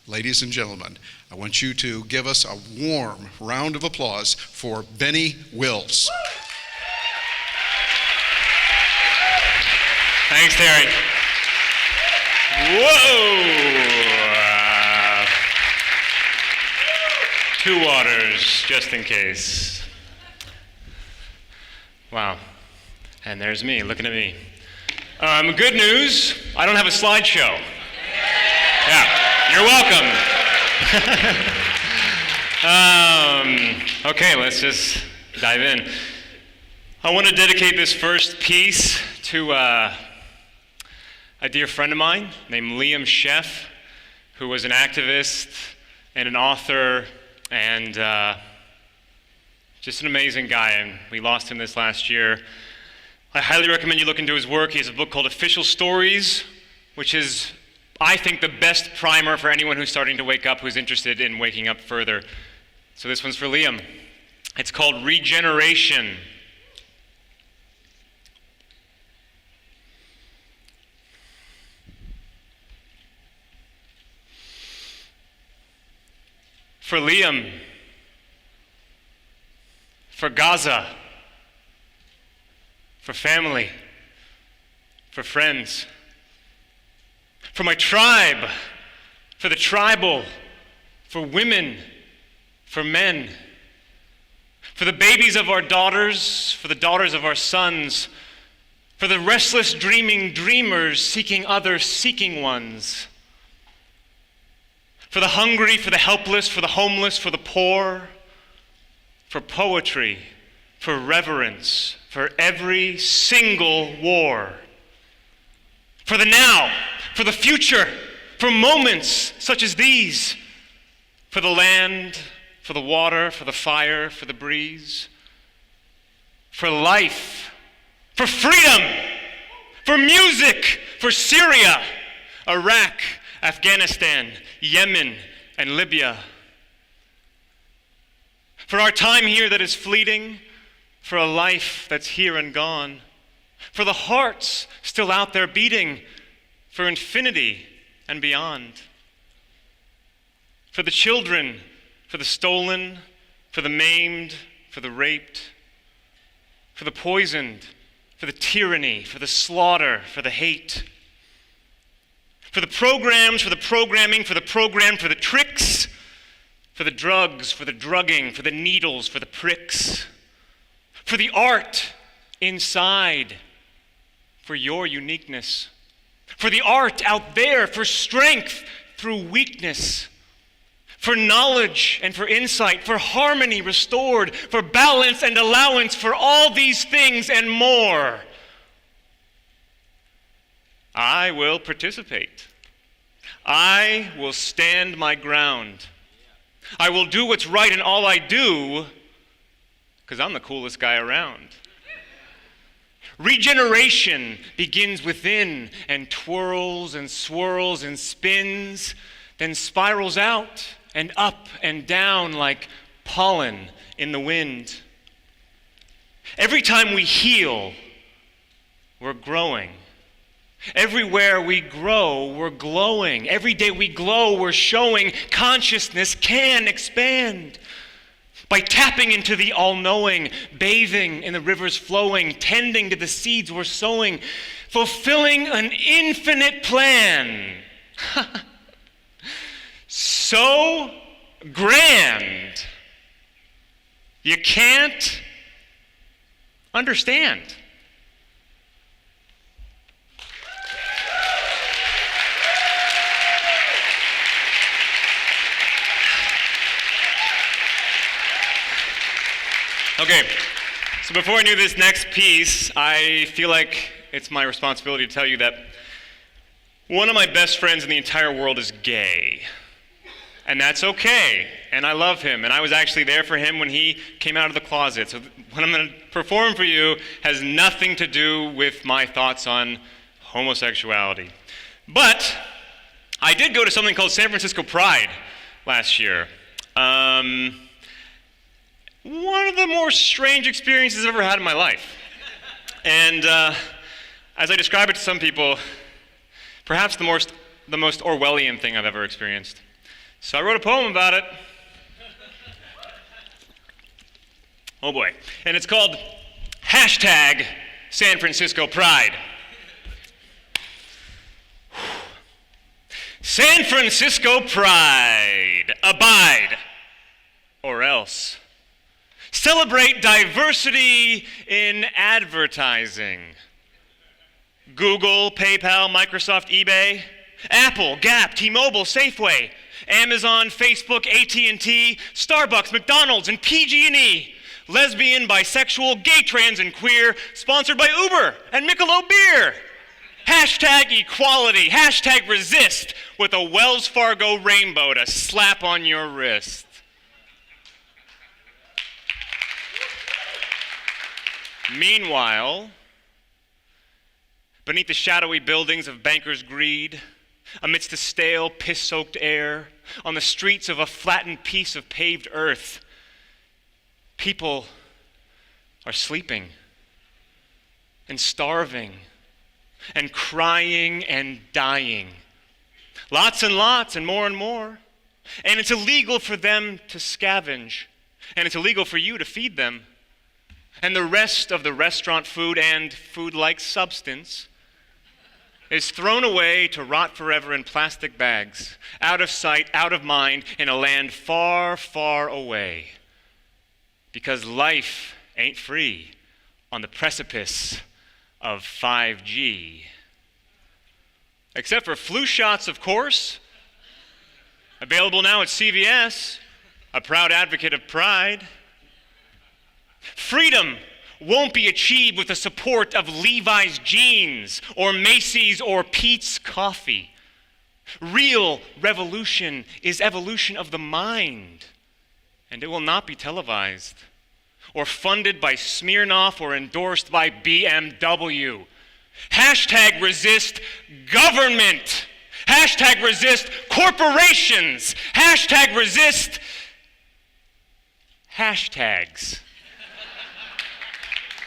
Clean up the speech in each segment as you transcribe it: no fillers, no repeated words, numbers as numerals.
ladies and gentlemen, I want you to give us a warm round of applause for Benny Wills. Thanks, Terry. Whoa! 2 waters, just in case. Wow. And there's me, looking at me. Good news, I don't have a slideshow. Yeah, you're welcome. Okay, let's just dive in. I want to dedicate this first piece to a dear friend of mine named Liam Sheff, who was an activist and an author and just an amazing guy, and we lost him this last year. I highly recommend you look into his work. He has a book called Official Stories, which is, I think, the best primer for anyone who's starting to wake up, who's interested in waking up further. So this one's for Liam. It's called Regeneration. For Liam, for Gaza, for family, for friends, for my tribe, for the tribal, for women, for men, for the babies of our daughters, for the daughters of our sons, for the restless dreaming dreamers seeking other seeking ones, for the hungry, for the helpless, for the homeless, for the poor, for poetry, for reverence, for every single war, for the now, for the future, for moments such as these, for the land, for the water, for the fire, for the breeze, for life, for freedom, for music, for Syria, Iraq, Afghanistan, Yemen, and Libya. For our time here that is fleeting, for a life that's here and gone, for the hearts still out there beating, for infinity and beyond. For the children, for the stolen, for the maimed, for the raped, for the poisoned, for the tyranny, for the slaughter, for the hate. For the programs, for the programming, for the program, for the tricks, for the drugs, for the drugging, for the needles, for the pricks. For the art inside, for your uniqueness. For the art out there, for strength through weakness. For knowledge and for insight, for harmony restored, for balance and allowance, for all these things and more. I will participate. I will stand my ground. I will do what's right in all I do, because I'm the coolest guy around. Regeneration begins within and twirls and swirls and spins, then spirals out and up and down like pollen in the wind. Every time we heal, we're growing. Everywhere we grow, we're glowing. Every day we glow, we're showing consciousness can expand. By tapping into the all-knowing, bathing in the rivers flowing, tending to the seeds we're sowing, fulfilling an infinite plan. So grand, you can't understand. Okay, so before I do this next piece, I feel like it's my responsibility to tell you that one of my best friends in the entire world is gay. And that's okay, and I love him, and I was actually there for him when he came out of the closet. So what I'm going to perform for you has nothing to do with my thoughts on homosexuality. But I did go to something called San Francisco Pride last year. One of the more strange experiences I've ever had in my life. And as I describe it to some people, perhaps the most Orwellian thing I've ever experienced. So I wrote a poem about it. Oh boy. And it's called San Francisco Pride. San Francisco Pride. Abide. Or else. Celebrate diversity in advertising. Google, PayPal, Microsoft, eBay, Apple, Gap, T-Mobile, Safeway, Amazon, Facebook, AT&T, Starbucks, McDonald's, and PG&E. Lesbian, bisexual, gay, trans, and queer. Sponsored by Uber and Michelob Beer. #equality. #resist with a Wells Fargo rainbow to slap on your wrist. Meanwhile, beneath the shadowy buildings of bankers' greed, amidst the stale, piss-soaked air, on the streets of a flattened piece of paved earth, people are sleeping and starving and crying and dying. Lots and lots and more. And it's illegal for them to scavenge. And it's illegal for you to feed them. And the rest of the restaurant food and food-like substance is thrown away to rot forever in plastic bags, out of sight, out of mind, in a land far, far away. Because life ain't free on the precipice of 5G. Except for flu shots, of course. Available now at CVS, a proud advocate of pride. Freedom won't be achieved with the support of Levi's jeans or Macy's or Pete's coffee. Real revolution is evolution of the mind, and it will not be televised or funded by Smirnoff or endorsed by BMW. #resist government. #resist corporations. #resist hashtags.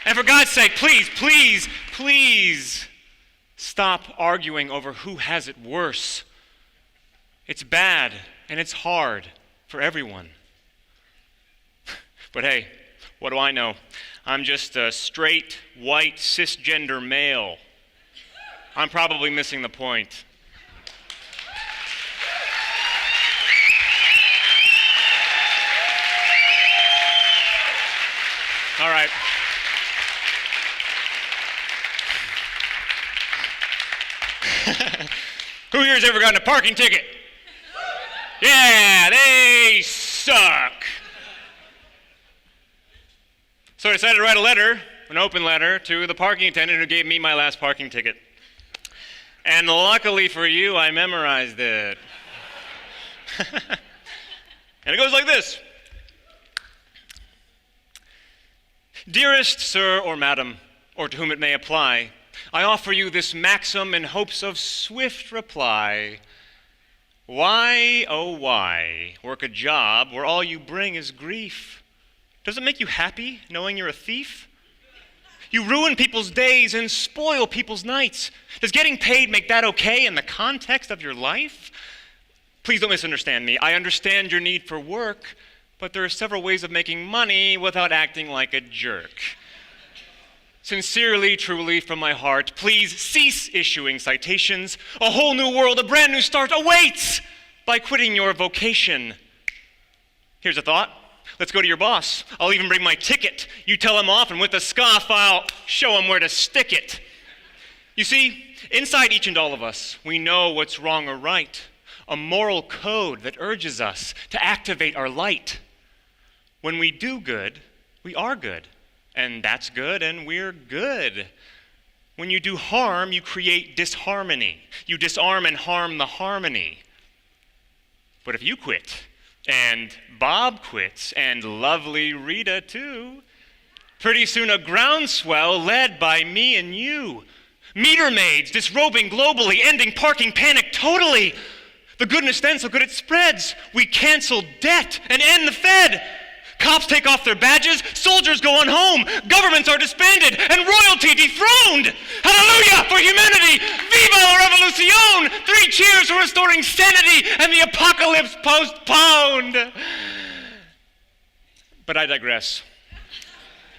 And for God's sake, please stop arguing over who has it worse. It's bad and it's hard for everyone. But hey, what do I know? I'm just a straight, white, cisgender male. I'm probably missing the point. All right. Who here's ever gotten a parking ticket? Yeah, they suck. So I decided to write a letter, an open letter, to the parking attendant who gave me my last parking ticket. And luckily for you, I memorized it. And it goes like this. Dearest sir or madam, or to whom it may apply, I offer you this maxim in hopes of swift reply. Why, oh why, work a job where all you bring is grief? Does it make you happy knowing you're a thief? You ruin people's days and spoil people's nights. Does getting paid make that okay in the context of your life? Please don't misunderstand me. I understand your need for work, but there are several ways of making money without acting like a jerk. Sincerely, truly, from my heart, please cease issuing citations. A whole new world, a brand new start awaits by quitting your vocation. Here's a thought. Let's go to your boss. I'll even bring my ticket. You tell him off, and with a scoff, I'll show him where to stick it. You see, inside each and all of us, we know what's wrong or right, a moral code that urges us to activate our light. When we do good, we are good. And that's good, and we're good. When you do harm, you create disharmony. You disarm and harm the harmony. But if you quit, and Bob quits, and lovely Rita too, pretty soon a groundswell led by me and you. Meter maids disrobing globally, ending parking panic totally. The goodness then so good it spreads. We cancel debt and end the Fed. Cops take off their badges, soldiers go on home, governments are disbanded, and royalty dethroned. Hallelujah for humanity! Viva la revolucion! 3 cheers for restoring sanity and the apocalypse postponed. But I digress.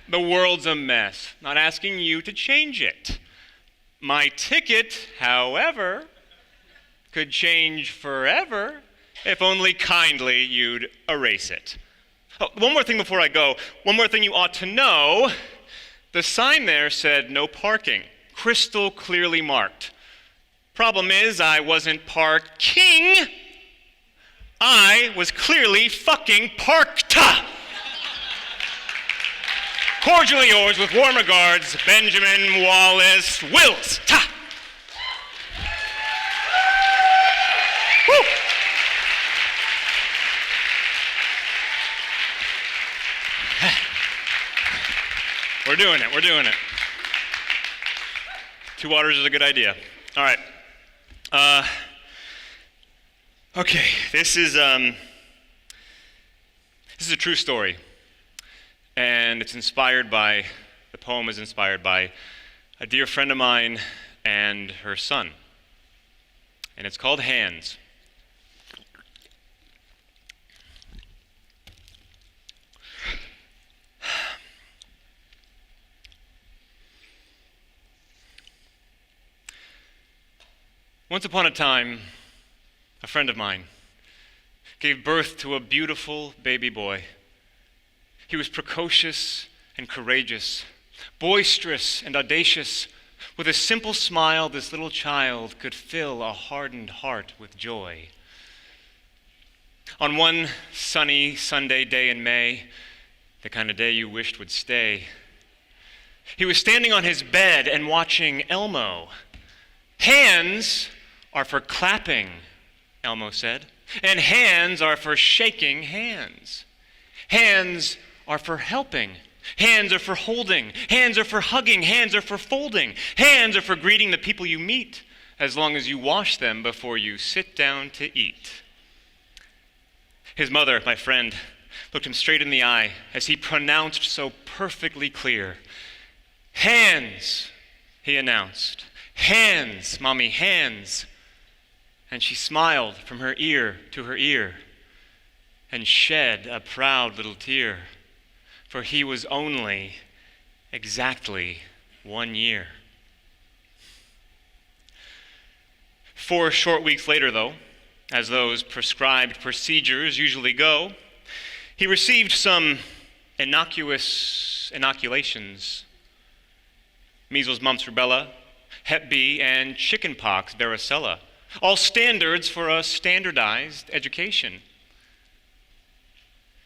The world's a mess. Not asking you to change it. My ticket, however, could change forever if only kindly you'd erase it. Oh, one more thing before I go. One more thing you ought to know. The sign there said no parking, crystal clearly marked. Problem is, I wasn't parking. I was clearly fucking parked. Cordially yours, with warm regards, Benjamin Wallace Wills. Woo! We're doing it. 2 waters is a good idea. All right. Okay, this is a true story. And it's inspired by, the poem is inspired by a dear friend of mine and her son. And it's called Hands. Once upon a time, a friend of mine gave birth to a beautiful baby boy. He was precocious and courageous, boisterous and audacious. With a simple smile, this little child could fill a hardened heart with joy. On one sunny Sunday day in May, the kind of day you wished would stay, he was standing on his bed and watching Elmo. Hands are for clapping, Elmo said, and hands are for shaking hands. Hands are for helping. Hands are for holding. Hands are for hugging. Hands are for folding. Hands are for greeting the people you meet, as long as you wash them before you sit down to eat. His mother, my friend, looked him straight in the eye as he pronounced so perfectly clear. Hands, he announced. Hands, Mommy, hands. And she smiled from her ear to her ear and shed a proud little tear. For he was only exactly 1 year. 4 short weeks later, though, as those prescribed procedures usually go, he received some innocuous inoculations: measles, mumps, rubella, Hep B, and chickenpox, varicella, all standards for a standardized education.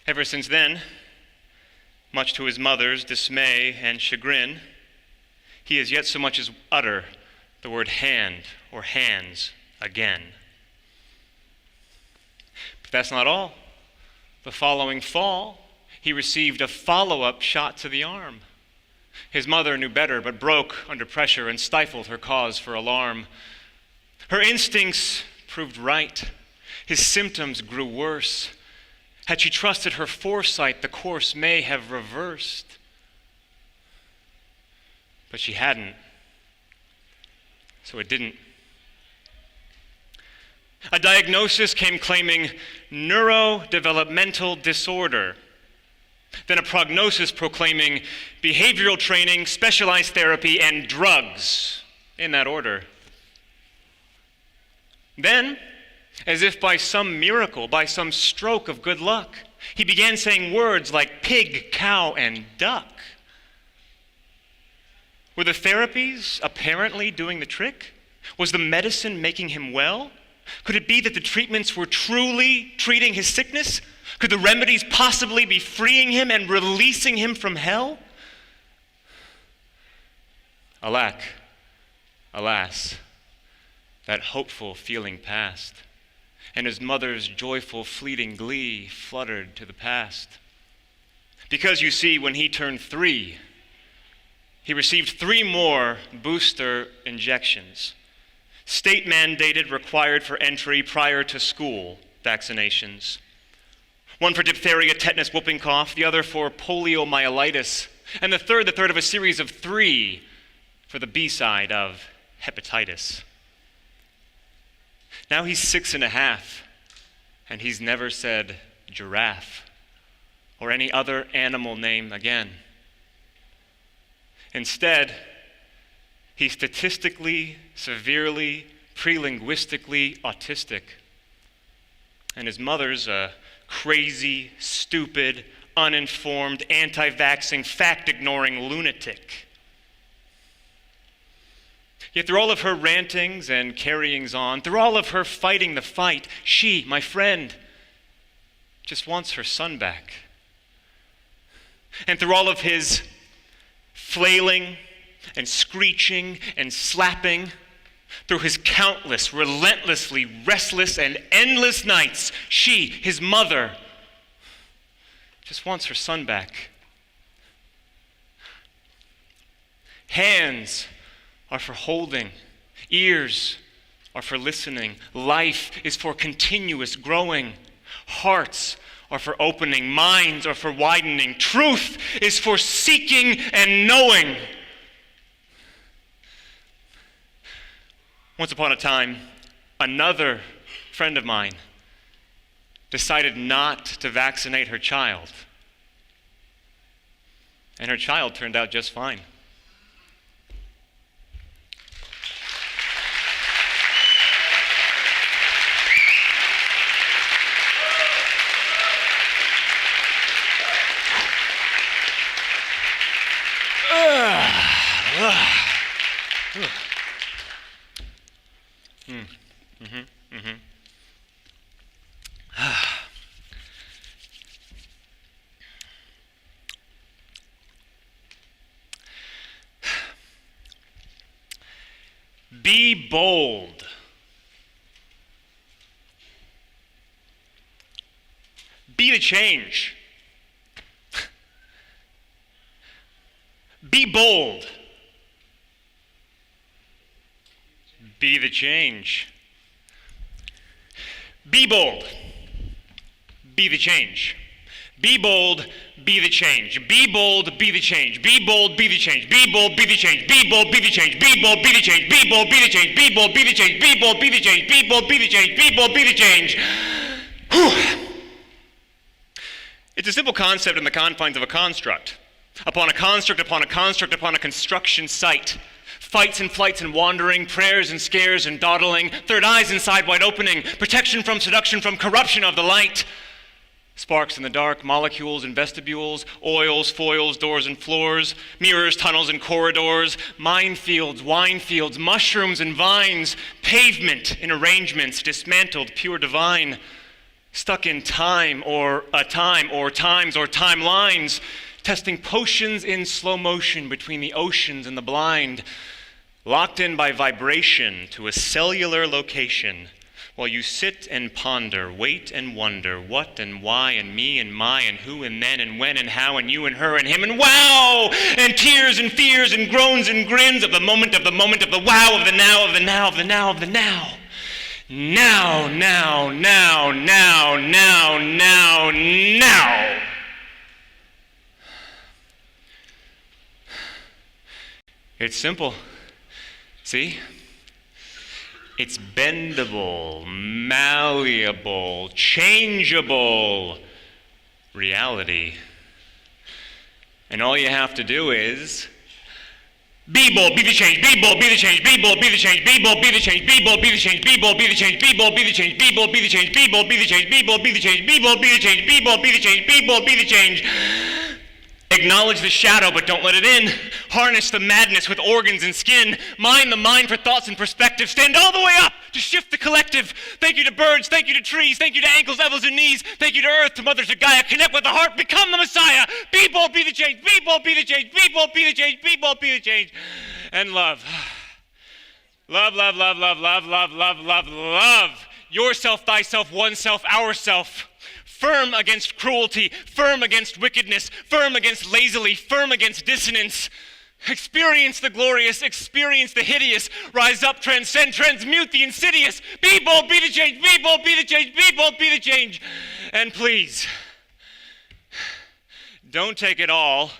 Ever since then, much to his mother's dismay and chagrin, he has yet so much as utter the word hand or hands again. But that's not all. The following fall, he received a follow-up shot to the arm. His mother knew better, but broke under pressure and stifled her cause for alarm. Her instincts proved right. His symptoms grew worse. Had she trusted her foresight, the course may have reversed. But she hadn't. So it didn't. A diagnosis came claiming neurodevelopmental disorder. Then a prognosis proclaiming behavioral training, specialized therapy, and drugs, in that order. Then, as if by some miracle, by some stroke of good luck, he began saying words like pig, cow, and duck. Were the therapies apparently doing the trick? Was the medicine making him well? Could it be that the treatments were truly treating his sickness? Could the remedies possibly be freeing him and releasing him from hell? Alack, alas, that hopeful feeling passed, and his mother's joyful fleeting glee fluttered to the past. Because you see, when he turned 3, he received 3 more booster injections, state-mandated, required for entry prior to school vaccinations. One for diphtheria, tetanus, whooping cough, the other for poliomyelitis, and the third of a series of 3 for the B side of hepatitis. Now he's 6.5, and he's never said giraffe or any other animal name again. Instead, he's statistically, severely, pre-linguistically autistic. And his mother's a crazy, stupid, uninformed, anti-vaxxing, fact-ignoring lunatic. Yet through all of her rantings and carryings on, through all of her fighting the fight, she, my friend, just wants her son back. And through all of his flailing and screeching and slapping, through his countless, relentlessly restless and endless nights, she, his mother, just wants her son back. Hands are for holding. Ears are for listening. Life is for continuous growing. Hearts are for opening. Minds are for widening. Truth is for seeking and knowing. Once upon a time, another friend of mine decided not to vaccinate her child. And her child turned out just fine. Be bold. Be the change. Be bold. Be the change. Be bold. Be the change. Be bold. Be the change. Be bold. Be the change. Be bold. Be the change. Be bold. Be the change. Be bold. Be the change. Be bold. Be the change. Be bold. Be the change. Be bold. Be the change. Be bold. Be the change. Be bold. Be the change. Be bold. Be the change. It's a simple concept in the confines of a construct. Upon a construct, upon a construct, upon a construction site. Fights and flights and wandering, prayers and scares and dawdling, third eyes inside wide opening, protection from seduction, from corruption of the light. Sparks in the dark, molecules and vestibules, oils, foils, doors and floors, mirrors, tunnels and corridors, minefields, wine fields, mushrooms and vines, pavement in arrangements, dismantled, pure divine, stuck in time or a time or times or timelines, testing potions in slow motion between the oceans and the blind, locked in by vibration to a cellular location, while you sit and ponder, wait and wonder, what and why and me and my and who and then and when and how and you and her and him and wow! And tears and fears and groans and grins of the moment of the moment of the wow of the now of the now of the now of the now. Now, now, now, now, now, now, now. It's simple. See? It's bendable, malleable, changeable reality. And all you have to do is be bold, be the change, be bold, be the change, be bold, be the change, be bold, be the change, be bold, be the change, be bold, be the change, be bold, be the change, be bold, be the change, be bold, be the change, be bold, be the change, be bold, be the change, be bold, be the change, be bold, be the change. Acknowledge the shadow, but don't let it in. Harness the madness with organs and skin. Mine the mind for thoughts and perspective. Stand all the way up to shift the collective. Thank you to birds, thank you to trees, thank you to ankles, elbows, and knees. Thank you to earth, to Mother, to Gaia. Connect with the heart, become the Messiah. Be bold, be the change. Be bold, be the change. Be bold, be the change. Be bold, be the change. And love. Love, love, love, love, love, love, love, love, love. Yourself, thyself, oneself, ourself. Firm against cruelty, firm against wickedness, firm against lazily, firm against dissonance. Experience the glorious, experience the hideous. Rise up, transcend, transmute the insidious. Be bold, be the change, be bold, be the change, be bold, be the change. And please, don't take it all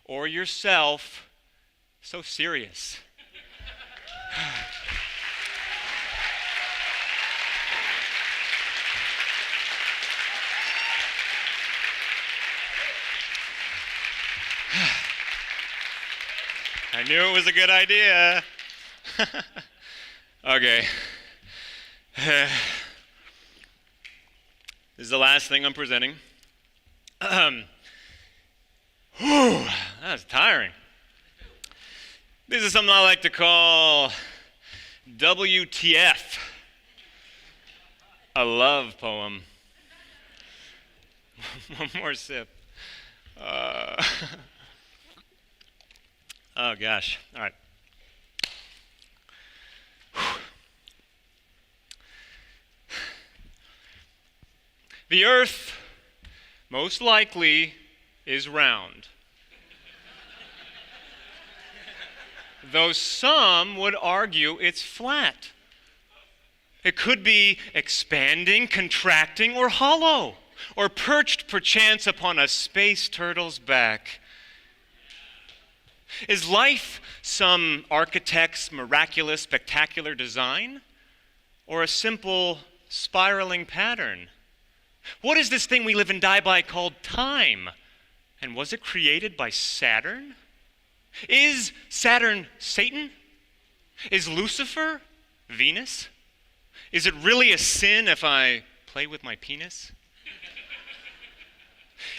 or yourself so serious. I knew it was a good idea. Okay. This is the last thing I'm presenting. That's tiring. This is something I like to call WTF. A love poem. One more sip. Oh gosh. All right. The earth, most likely, is round. Though some would argue it's flat. It could be expanding, contracting, or hollow, or perched perchance upon a space turtle's back. Is life some architect's miraculous, spectacular design, or a simple spiraling pattern? What is this thing we live and die by called time? And was it created by Saturn? Is Saturn Satan? Is Lucifer Venus? Is it really a sin if I play with my penis?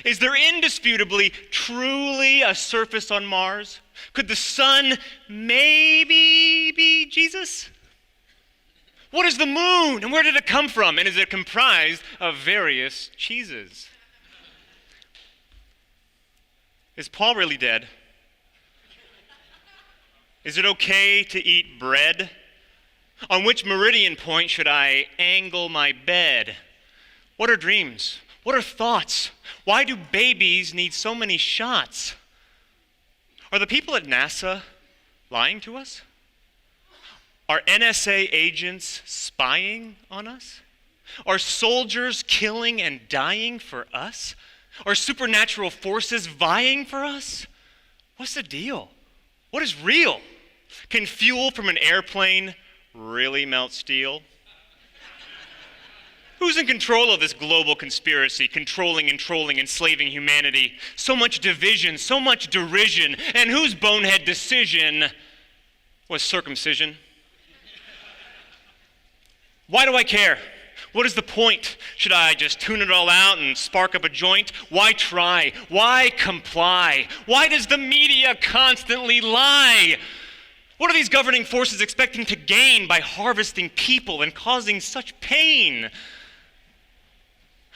Is there indisputably, truly a surface on Mars? Could the sun maybe be Jesus? What is the moon, and where did it come from? And is it comprised of various cheeses? Is Paul really dead? Is it okay to eat bread? On which meridian point should I angle my bed? What are dreams? What are thoughts? Why do babies need so many shots? Are the people at NASA lying to us? Are NSA agents spying on us? Are soldiers killing and dying for us? Are supernatural forces vying for us? What's the deal? What is real? Can fuel from an airplane really melt steel? Who's in control of this global conspiracy, controlling and trolling, enslaving humanity? So much division, so much derision, and whose bonehead decision was circumcision? Why do I care? What is the point? Should I just tune it all out and spark up a joint? Why try? Why comply? Why does the media constantly lie? What are these governing forces expecting to gain by harvesting people and causing such pain?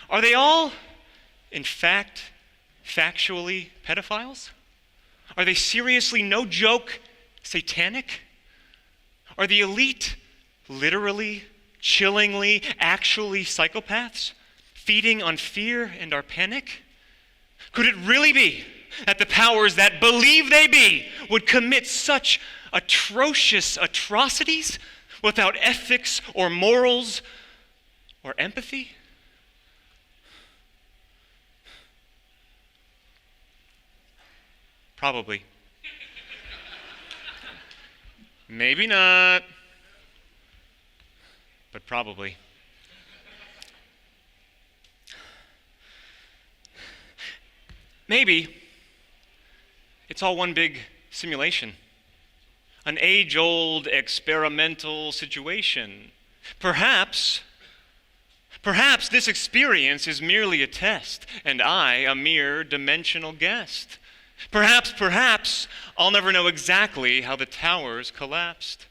Are they all, in fact, factually pedophiles? Are they seriously, no joke, satanic? Are the elite literally, chillingly, actually psychopaths, feeding on fear and our panic? Could it really be that the powers that believe they be would commit such atrocious atrocities without ethics or morals or empathy? Probably. Maybe not, but probably. Maybe it's all one big simulation, an age-old experimental situation. Perhaps this experience is merely a test, and I a mere dimensional guest. Perhaps I'll never know exactly how the towers collapsed,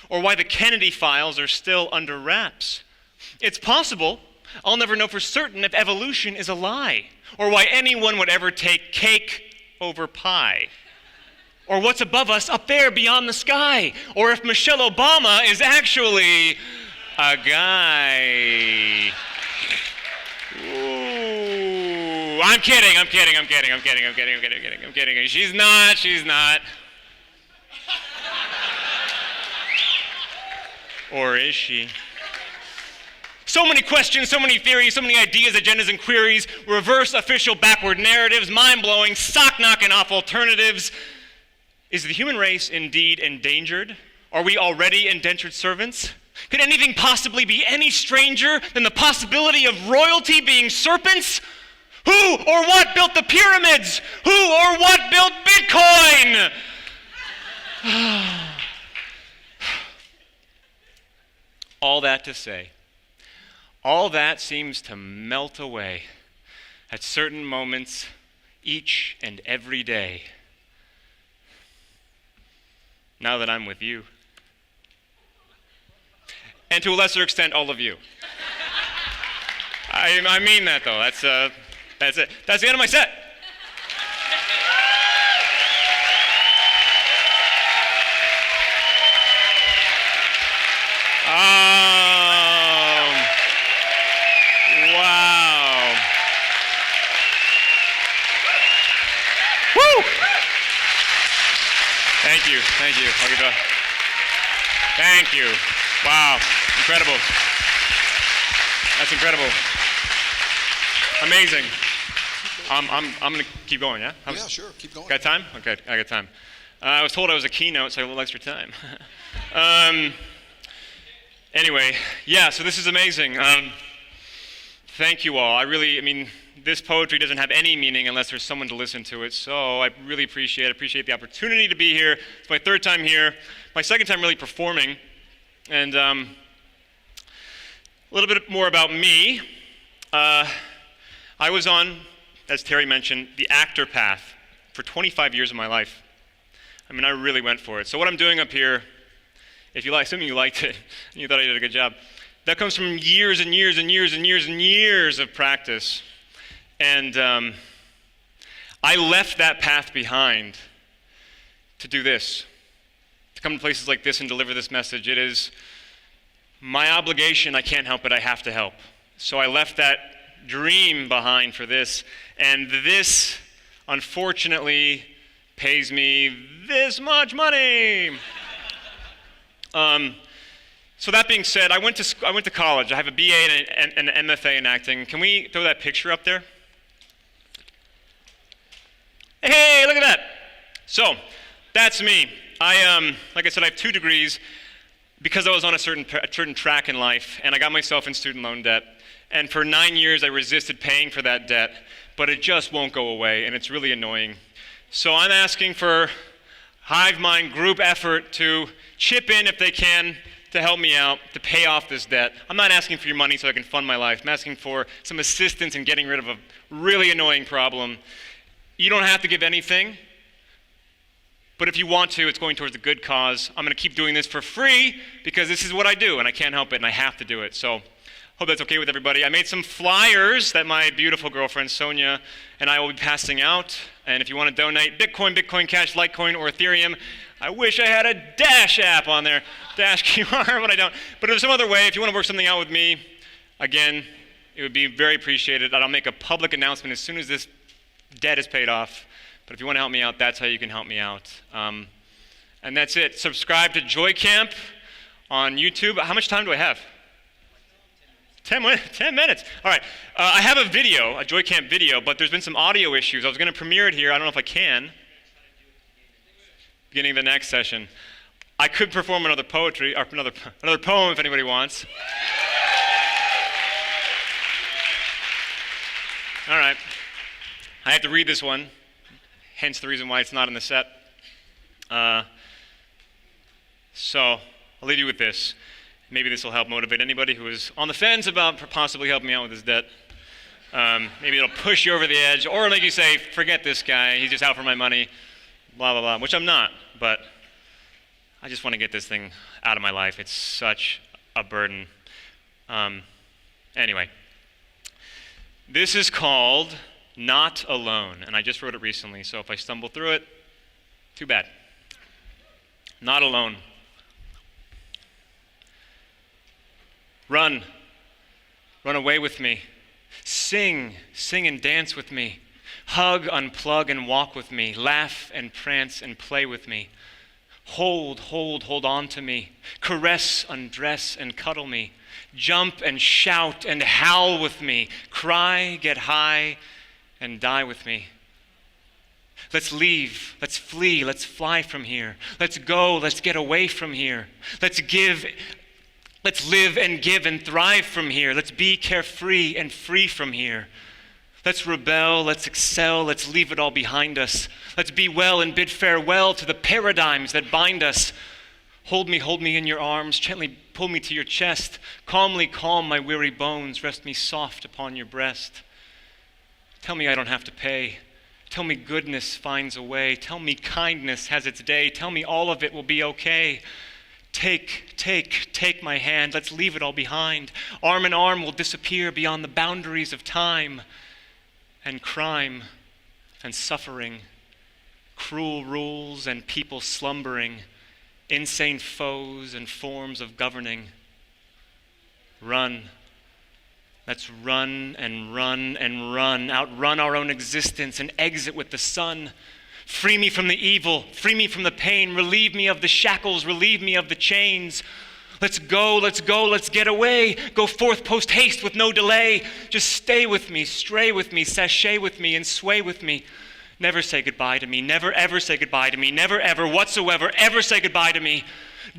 or why the Kennedy files are still under wraps. It's possible I'll never know for certain if evolution is a lie, or why anyone would ever take cake over pie, or what's above us up there beyond the sky, or if Michelle Obama is actually a guy. Ooh, I'm kidding. She's not. Or is she? So many questions, so many theories, so many ideas, agendas, and queries, reverse official backward narratives, mind-blowing, sock-knocking off alternatives. Is the human race indeed endangered? Are we already indentured servants? Could anything possibly be any stranger than the possibility of royalty being serpents? Who or what built the pyramids? Who or what built Bitcoin? All that to say, all that seems to melt away at certain moments each and every day. Now that I'm with you. And to a lesser extent, all of you. I mean that, though. That's it. That's the end of my set. Wow. Woo! Thank you. I'll give a. Thank you. Wow. Incredible. That's incredible. Amazing. I'm going to keep going, yeah? Yeah, sure. Keep going. Got time? Okay, I got time. I was told I was a keynote, so I have a little extra time. Anyway, yeah, so this is amazing. Thank you all. This poetry doesn't have any meaning unless there's someone to listen to it, so I really appreciate the opportunity to be here. It's my third time here, my second time really performing, and a little bit more about me. I was on, as Terry mentioned, the actor path for 25 years of my life. I really went for it. So what I'm doing up here, assuming you liked it, and you thought I did a good job, that comes from years and years and years and years and years of practice. And I left that path behind to do this, to come to places like this and deliver this message. It is my obligation. I can't help it. I have to help. So I left that dream behind for this, and this, unfortunately, pays me this much money. So that being said, I went to college. I have a BA and an MFA in acting. Can we throw that picture up there? Hey, look at that. So that's me. Like I said, I have 2 degrees because I was on a certain track in life, and I got myself in student loan debt. And for 9 years, I resisted paying for that debt, but it just won't go away, and it's really annoying. So I'm asking for hive mind group effort to chip in if they can to help me out, to pay off this debt. I'm not asking for your money so I can fund my life. I'm asking for some assistance in getting rid of a really annoying problem. You don't have to give anything, but if you want to, it's going towards a good cause. I'm going to keep doing this for free because this is what I do, and I can't help it, and I have to do it. So hope that's okay with everybody. I made some flyers that my beautiful girlfriend Sonia and I will be passing out. And if you want to donate Bitcoin, Bitcoin Cash, Litecoin, or Ethereum, I wish I had a Dash app on there. Dash QR, but I don't. But if there's some other way, if you want to work something out with me, again, it would be very appreciated. I'll make a public announcement as soon as this debt is paid off. But if you want to help me out, that's how you can help me out. And that's it. Subscribe to Joy Camp on YouTube. How much time do I have? 10 minutes. All right. I have a video, a Joy Camp video, but there's been some audio issues. I was going to premiere it here. I don't know if I can. Beginning of the next session. I could perform another poetry, or another poem if anybody wants. All right. I have to read this one, hence the reason why it's not in the set. So I'll leave you with this. Maybe this will help motivate anybody who is on the fence about possibly helping me out with his debt. Maybe it'll push you over the edge, or make you say, forget this guy, he's just out for my money, blah, blah, blah, which I'm not, but I just want to get this thing out of my life. It's such a burden. Anyway, this is called Not Alone, and I just wrote it recently, so if I stumble through it, too bad. Not alone. Run away with me. Sing and dance with me. Hug, unplug, and walk with me. Laugh and prance and play with me. Hold on to me. Caress, undress, and cuddle me. Jump and shout and howl with me. Cry, get high, and die with me. Let's leave, let's flee, let's fly from here. Let's go, let's get away from here. Let's live and give and thrive from here. Let's be carefree and free from here. Let's rebel, let's excel, let's leave it all behind us. Let's be well and bid farewell to the paradigms that bind us. Hold me in your arms, gently pull me to your chest. Calmly calm my weary bones, rest me soft upon your breast. Tell me I don't have to pay. Tell me goodness finds a way. Tell me kindness has its day. Tell me all of it will be okay. Take my hand, let's leave it all behind. Arm in arm we'll disappear beyond the boundaries of time and crime and suffering, cruel rules and people slumbering, insane foes and forms of governing. Run. Let's run and run and run, outrun our own existence and exit with the sun. Free me from the evil, free me from the pain, relieve me of the shackles, relieve me of the chains. Let's go, let's get away. Go forth post haste with no delay. Just stay with me, stray with me, sashay with me, and sway with me. Never say goodbye to me, never ever say goodbye to me, never ever whatsoever ever say goodbye to me.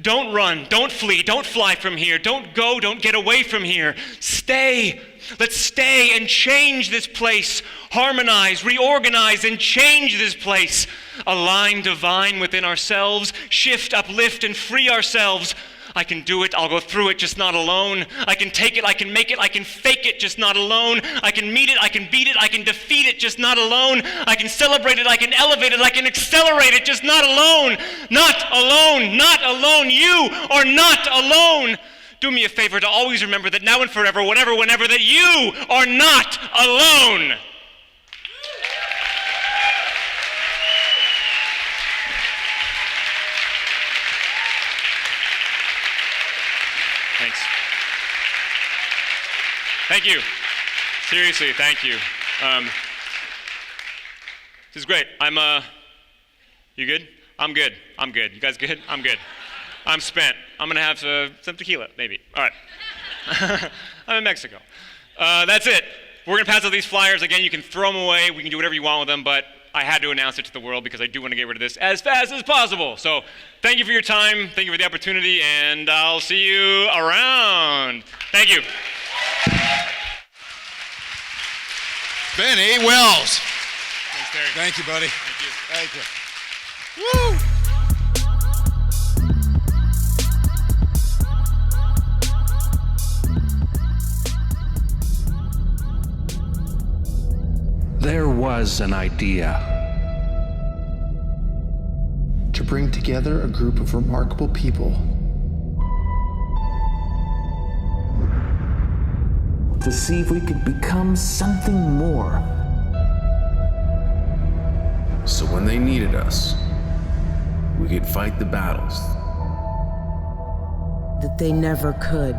Don't run, don't flee, don't fly from here, don't go, don't get away from here. Stay. Let's stay and change this place. Harmonize, reorganize, and change this place. Align divine within ourselves. Shift, uplift, and free ourselves. I can do it, I'll go through it, just not alone. I can take it, I can make it, I can fake it, just not alone. I can meet it, I can beat it, I can defeat it, just not alone. I can celebrate it, I can elevate it, I can accelerate it, just not alone. Not alone, not alone. You are not alone. Do me a favor to always remember that now and forever, whatever, whenever, that you are not alone. Thanks. Thank you. Seriously, thank you. This is great. You good? I'm good. You guys good? I'm good. I'm spent. I'm going to have some tequila, maybe. All right. I'm in Mexico. That's it. We're going to pass out these flyers. Again, you can throw them away. We can do whatever you want with them, but I had to announce it to the world because I do want to get rid of this as fast as possible. So thank you for your time. Thank you for the opportunity, and I'll see you around. Thank you. Benny Wells. Thanks, Terry. Thank you, buddy. Thank you. Thank you. Woo! There was an idea. To bring together a group of remarkable people. To see if we could become something more. So when they needed us, we could fight the battles that they never could.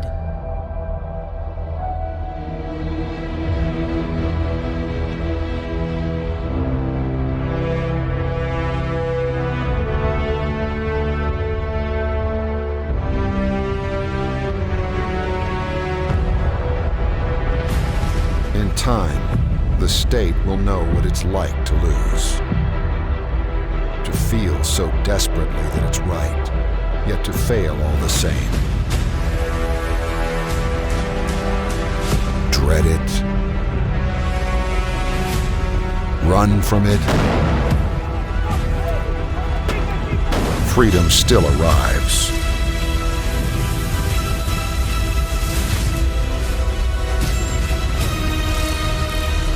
In time, the state will know what it's like to lose. To feel so desperately that it's right, yet to fail all the same. Dread it. Run from it. Freedom still arrives.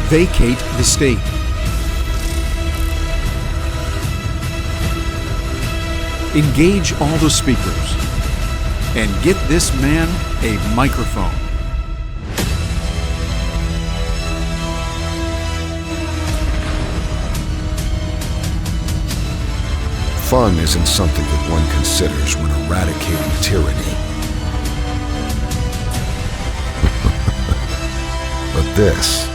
Vacate the state. Engage all the speakers and get this man a microphone. Fun isn't something that one considers when eradicating tyranny. But this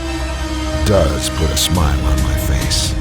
does put a smile on my face.